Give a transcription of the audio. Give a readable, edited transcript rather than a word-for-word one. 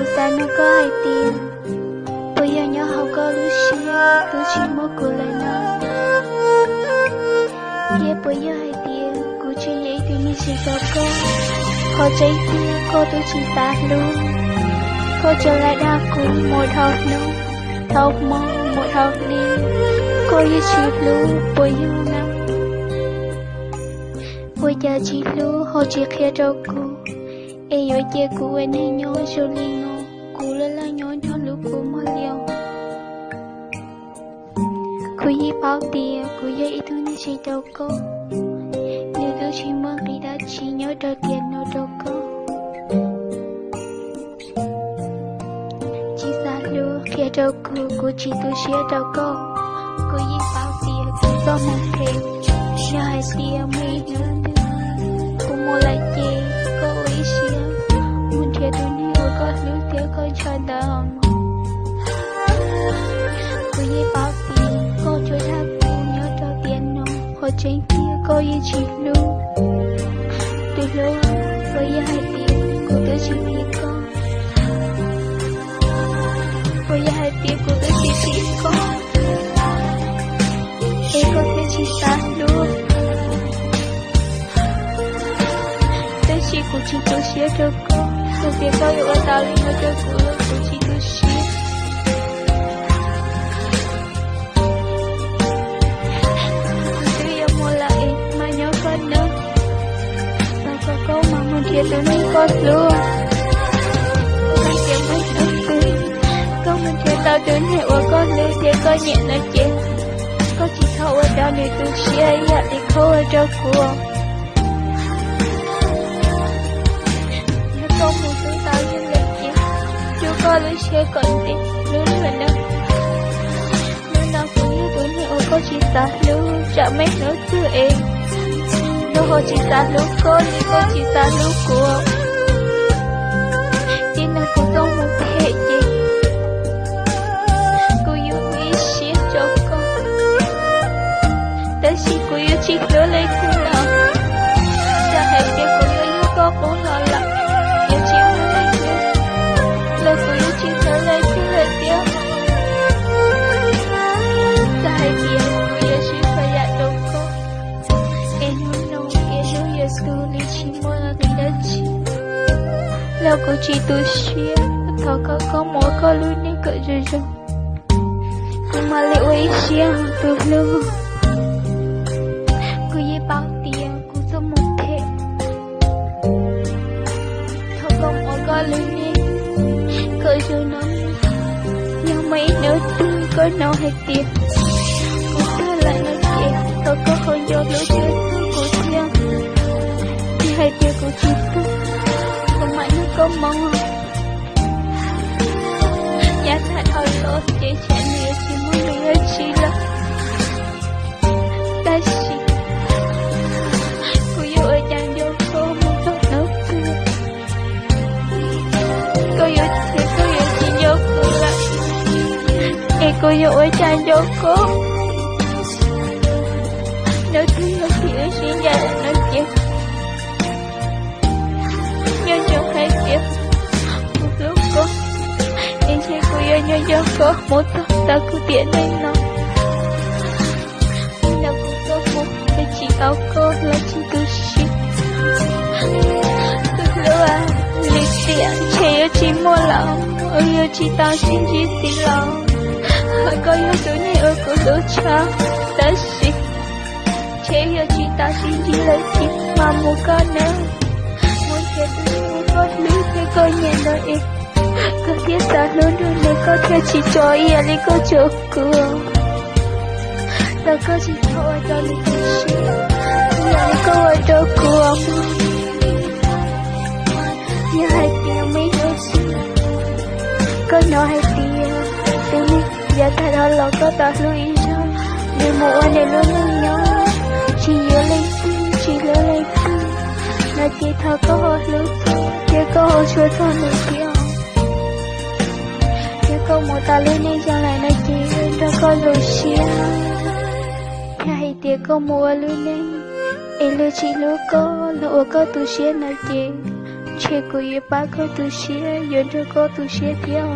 cô ta nó có hai tiền. Bây giờ nhớ học có lúc xưa tôi chỉ một cô lại nó. Giờ bây giờ hai tiền cô chỉ lấy tôi như chỉ có cô. Họ cháy tiền cô tôi chỉ ta luôn. Cô trở lại đa cùng một học nó. Học mơ một học đi. Cô như chỉ luôn bây giờ năm. Bây giờ chỉ luôn họ chỉ khía cho cô. Ê dối chê cô ấy này nhó cho li ngô. Cô lên là nhó cho lúc cô mất liều. Cô yi bảo tìa, cô dây ý thương như chỉ đâu cô. Nếu tôi chỉ mong đi đã chỉ nhớ cho tiền nó đâu cô. Chỉ xa lưu khía cho cô chỉ tôi xía đâu cô. Cô yi bảo tìa, cô có một thêm. Nhớ hai tìa mấy nữa. Cô mua lại chê, cô ý xía. Muốn thiệt tôi ní ôi có lưu tiếc con cho đầm. Cô yi bảo tìa, cô cho thác cô nhớ cho tiền nó. Họ trên kia cô yi chỉ lưu. Từ lâu, cô yi hai tìa, cô tự chỉ biết con. Cô yi hai tìa, cô tự chỉ biết con. Ê cô tự chỉ ta luôn. Chỉ cô chỉ tôi xía cho cô. Tôi biết có yêu ở tao lên nó cho cô chỉ tôi xía. Tôi yêu mua lại mà nhớ con nữa. Tao có câu mà muốn thiệt tôi nên có luôn. Mấy chuyện mấy nữa tôi. Câu mình thiệt tao đến hệ ở con lưu thiệt có nhẹ nó chết. Có chỉ thâu ở đó để tôi xía dạ thì khâu ở cho cô. Con muốn tôi tao như lần kia. Chưa có lưu xe còn đi. Lưu rồi đâu. Lưu nào cũng như tôi hiểu có chỉ ta lưu. Chả mấy nữa cứ em. Lưu họ chỉ ta lưu con. Thì có chỉ ta lưu của. Chỉ nào cũng không một thể gì. Cô yêu quý xe cho con. Tới khi cô yêu chỉ lưu lấy thương nào. Chả hẹp kia cô yêu con cũng lo lắng. Lời của yêu chỉ trở lại khi lời tiếc. Ta hãy biết của yêu chỉ phải dạy đâu cô. Em muốn nông em yêu yêu sư lý chỉ muốn là người đã chỉ. Lời của chỉ tôi xuyên. Thảo có mỗi có lưu nên cỡ rồi rồi. Cũng mà liệu ấy xuyên từ lưu. Cô dễ bảo tiền cũng cho một thể. Thảo có mỗi có lưu nên cỡ rồi nó. Nhưng mấy nữa tôi có nào hay tiền. Cô đưa lại nó chê. Tôi có không vô lối chơi của thiên. Thì hay tiền của chị tôi. Còn mãi nó có mong. Nhà thật hồi lỗ chế trẻ nhiều chỉ muốn bị ở chị là. Ta chị. Cô yêu ở chàng vô cô muốn tốt nữa cười. Cô yêu thì cô yêu chị vô cô là. Ê cô yêu ở chàng vô cô. Nếu thương thì ở xin gia đình nói chuyện. Nhưng chẳng hay kịp. Một lúc cô. Em sẽ cô yêu nhau cho cô. Một thật ta cứ tiện lên nó. Nhưng nào cô có một. Cái chị áo cô là chị tôi xin. Tôi lưu à. Lịch tiện trẻ yêu chị mua lòng. Yêu chị tao xin chị xin lòng. Hỏi có yêu tôi này ở cô đố cho. Ta xin. Trẻ yêu chị tao xin chị lấy chị. Mà mua con nữa. Muốn chết tôi muốn có lưu thế cô nhẹ nói em. Có thiết xa luôn rồi nếu có thể chỉ cho ý đi có chỗ cửa. Ta có chỉ thôi cho lý tôi xin. Nhà có ở đâu cửa. Nhà hai tiền mấy đứa xin. Có nói hai tiền. Tôi nghĩ giờ ta đó là có ta lưu ý sao. Nếu một anh này luôn luôn nhớ. Chỉ nhớ lên xin, chỉ nhớ lên xin. Là chỉ thơ có hồ lưu xin. Chỉ có hồ chúa thơ nổi tiếng. Câu một ta lên đây chẳng lại nói chị ra có rồi xia. Hay tiếc câu mua lưu lên. Ê lưu chị lưu có. Lưu có tu xia nói chị. chế của yêu ba có tu xia yêu cho có tu xia theo